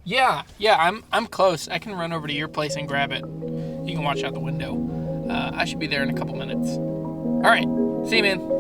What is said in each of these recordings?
Yeah, I'm close. I can run over to your place and grab it. You can watch out the window. I should be there in a couple minutes. All right, see you, man.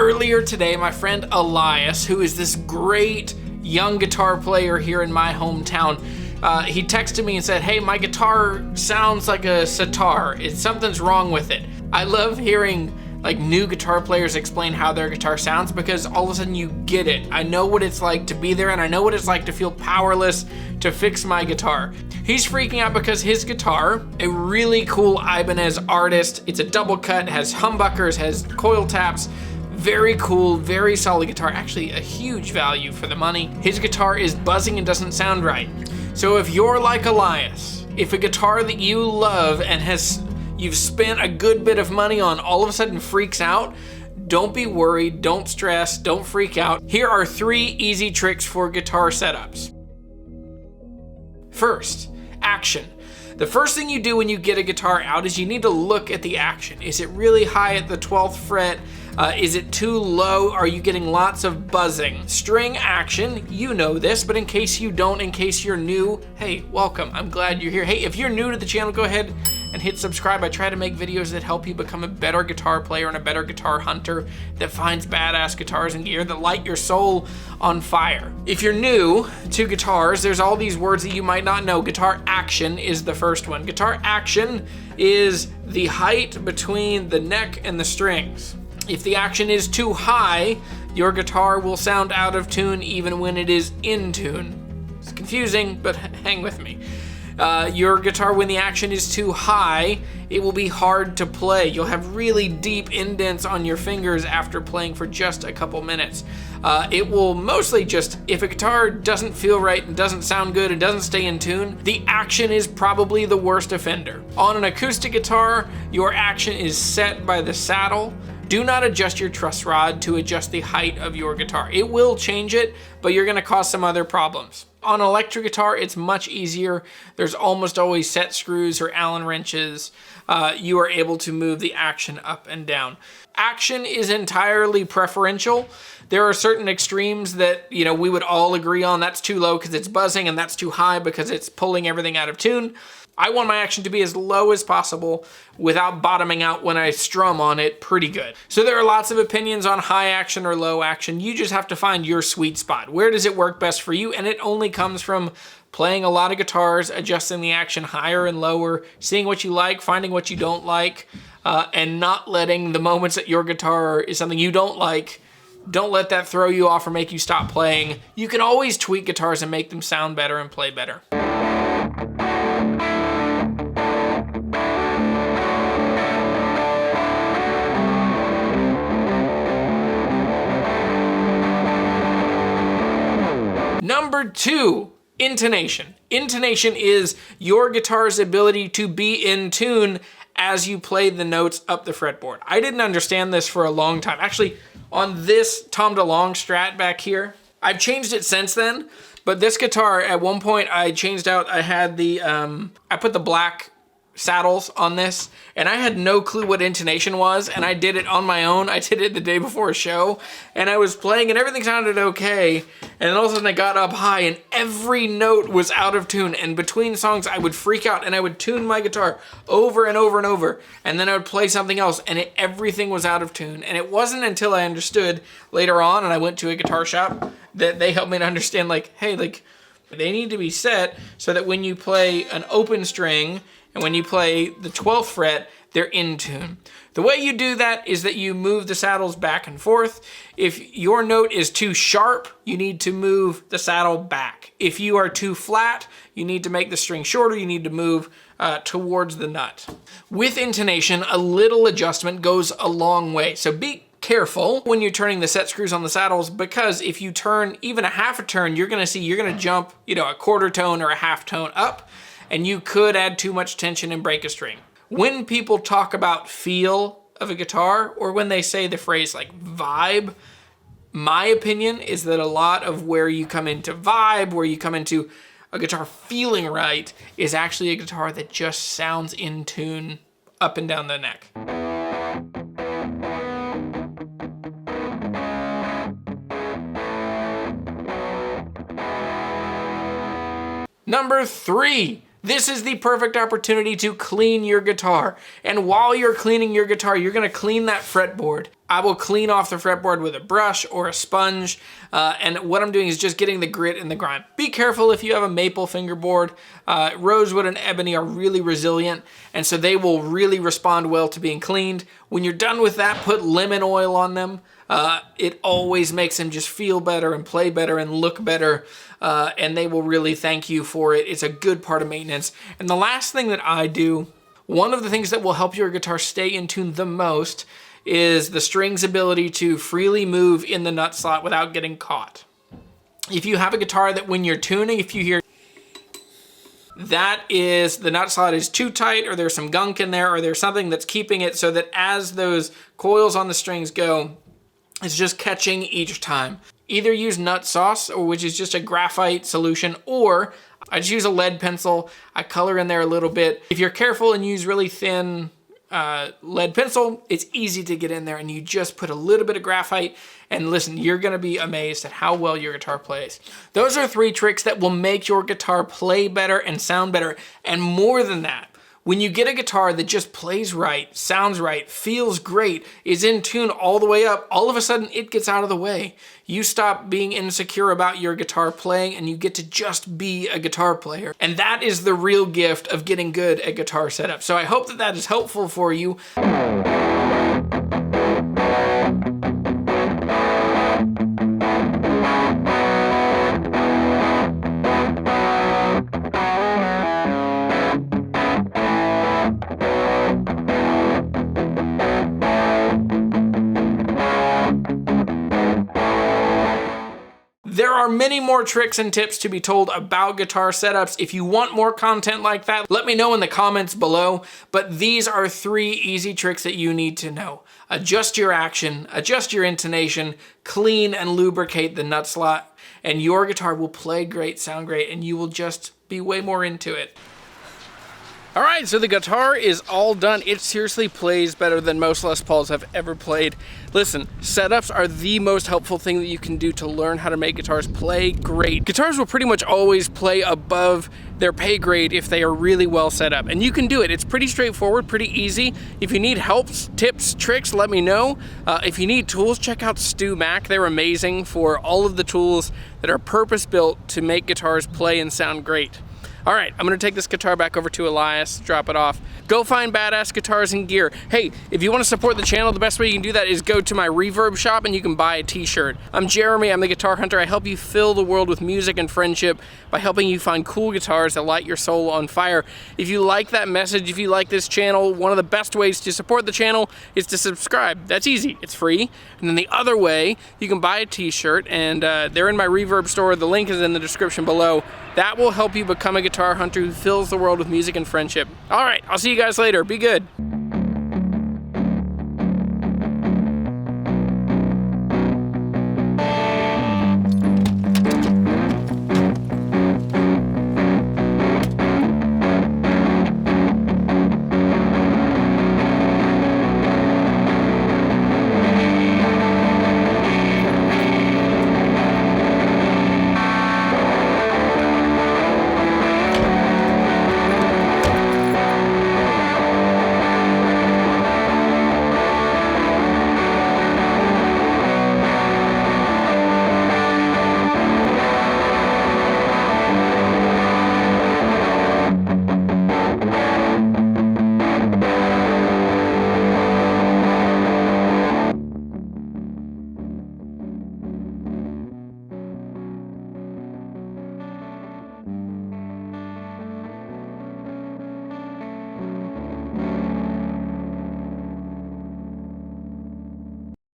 Earlier today, my friend Elias, who is this great young guitar player here in my hometown, he texted me and said, hey, my guitar sounds like a sitar. Something's wrong with it. I love hearing like new guitar players explain how their guitar sounds because all of a sudden you get it. I know what it's like to be there and I know what it's like to feel powerless to fix my guitar. He's freaking out because his guitar, a really cool Ibanez artist, it's a double cut, has humbuckers, has coil taps, very cool, very solid guitar, actually a huge value for the money. His guitar is buzzing and doesn't sound right. So if you're like Elias, if a guitar that you love and you've spent a good bit of money on all of a sudden freaks out, don't be worried, don't stress, don't freak out. Here are 3 easy tricks for guitar setups. First, action. The first thing you do when you get a guitar out is you need to look at the action. Is it really high at the 12th fret? Is it too low? Are you getting lots of buzzing? String action, you know this, but in case you don't, in case you're new, hey, welcome, I'm glad you're here. Hey, if you're new to the channel, go ahead and hit subscribe. I try to make videos that help you become a better guitar player and a better guitar hunter that finds badass guitars and gear that light your soul on fire. If you're new to guitars, there's all these words that you might not know. Guitar action is the first one. Guitar action is the height between the neck and the strings. If the action is too high, your guitar will sound out of tune even when it is in tune. It's confusing, but hang with me. Your guitar, when the action is too high, it will be hard to play. You'll have really deep indents on your fingers after playing for just a couple minutes. It will mostly just, if a guitar doesn't feel right and doesn't sound good and doesn't stay in tune, the action is probably the worst offender. On an acoustic guitar, your action is set by the saddle. Do not adjust your truss rod to adjust the height of your guitar. It will change it, but you're gonna cause some other problems. On an electric guitar, it's much easier. There's almost always set screws or Allen wrenches. You are able to move the action up and down. Action is entirely preferential. There are certain extremes that, we would all agree on. That's too low because it's buzzing, and that's too high because it's pulling everything out of tune. I want my action to be as low as possible without bottoming out when I strum on it pretty good. So there are lots of opinions on high action or low action. You just have to find your sweet spot. Where does it work best for you? And it only comes from playing a lot of guitars, adjusting the action higher and lower, seeing what you like, finding what you don't like, and not letting the moments that your guitar is something you don't like, don't let that throw you off or make you stop playing. You can always tweak guitars and make them sound better and play better. Number 2, intonation. Intonation is your guitar's ability to be in tune as you play the notes up the fretboard. I didn't understand this for a long time. Actually, on this Tom DeLonge Strat back here, I've changed it since then, but this guitar, at one point I changed out, I had the, I put the black saddles on this, and I had no clue what intonation was, and I did it on my own. I did it the day before a show, and I was playing, and everything sounded okay, and then all of a sudden I got up high, and every note was out of tune, and between songs I would freak out, and I would tune my guitar over and over and over, and then I would play something else, and everything was out of tune, and it wasn't until I understood later on, and I went to a guitar shop, that they helped me to understand, like, hey, like, they need to be set so that when you play an open string, and when you play the 12th fret, they're in tune. The way you do that is that you move the saddles back and forth. If your note is too sharp, you need to move the saddle back. If you are too flat, you need to make the string shorter. You need to move towards the nut. With intonation, a little adjustment goes a long way. So be careful when you're turning the set screws on the saddles, because if you turn even a half a turn, you're gonna jump, a quarter tone or a half tone up, and you could add too much tension and break a string. When people talk about feel of a guitar, or when they say the phrase like vibe, my opinion is that a lot of where you come into vibe, where you come into a guitar feeling right, is actually a guitar that just sounds in tune up and down the neck. Number 3. This is the perfect opportunity to clean your guitar. And while you're cleaning your guitar, you're gonna clean that fretboard. I will clean off the fretboard with a brush or a sponge. And what I'm doing is just getting the grit and the grime. Be careful if you have a maple fingerboard. Rosewood and ebony are really resilient, and so they will really respond well to being cleaned. When you're done with that, put lemon oil on them. It always makes them just feel better and play better and look better. And they will really thank you for it. It's a good part of maintenance. And the last thing that I do, one of the things that will help your guitar stay in tune the most is the string's ability to freely move in the nut slot without getting caught. If you have a guitar that when you're tuning, if you hear that is the nut slot is too tight, or there's some gunk in there, or there's something that's keeping it so that as those coils on the strings go, it's just catching each time. Either use nut sauce, or which is just a graphite solution, or I just use a lead pencil. I color in there a little bit. If you're careful and use really thin lead pencil, it's easy to get in there, and you just put a little bit of graphite, and listen, you're gonna be amazed at how well your guitar plays. Those are 3 tricks that will make your guitar play better and sound better. And more than that, when you get a guitar that just plays right, sounds right, feels great, is in tune all the way up, all of a sudden it gets out of the way. You stop being insecure about your guitar playing, and you get to just be a guitar player. And that is the real gift of getting good at guitar setup. So I hope that that is helpful for you. There are many more tricks and tips to be told about guitar setups. If you want more content like that, let me know in the comments below. But these are 3 easy tricks that you need to know. Adjust your action, adjust your intonation, clean and lubricate the nut slot, and your guitar will play great, sound great, and you will just be way more into it. All right, so the guitar is all done. It seriously plays better than most Les Pauls I've ever played. Listen, setups are the most helpful thing that you can do to learn how to make guitars play great. Guitars will pretty much always play above their pay grade if they are really well set up, and you can do it. It's pretty straightforward, pretty easy. If you need helps, tips, tricks, let me know. If you need tools, check out Stu Mac. They're amazing for all of the tools that are purpose-built to make guitars play and sound great. All right, I'm gonna take this guitar back over to Elias, drop it off. Go find badass guitars and gear. Hey, if you wanna support the channel, the best way you can do that is go to my Reverb shop and you can buy a t-shirt. I'm Jeremy, I'm the Guitar Hunter. I help you fill the world with music and friendship by helping you find cool guitars that light your soul on fire. If you like that message, if you like this channel, one of the best ways to support the channel is to subscribe. That's easy, it's free. And then the other way, you can buy a t-shirt, and they're in my Reverb store. The link is in the description below. That will help you become a guitar hunter who fills the world with music and friendship. All right, I'll see you guys later. Be good.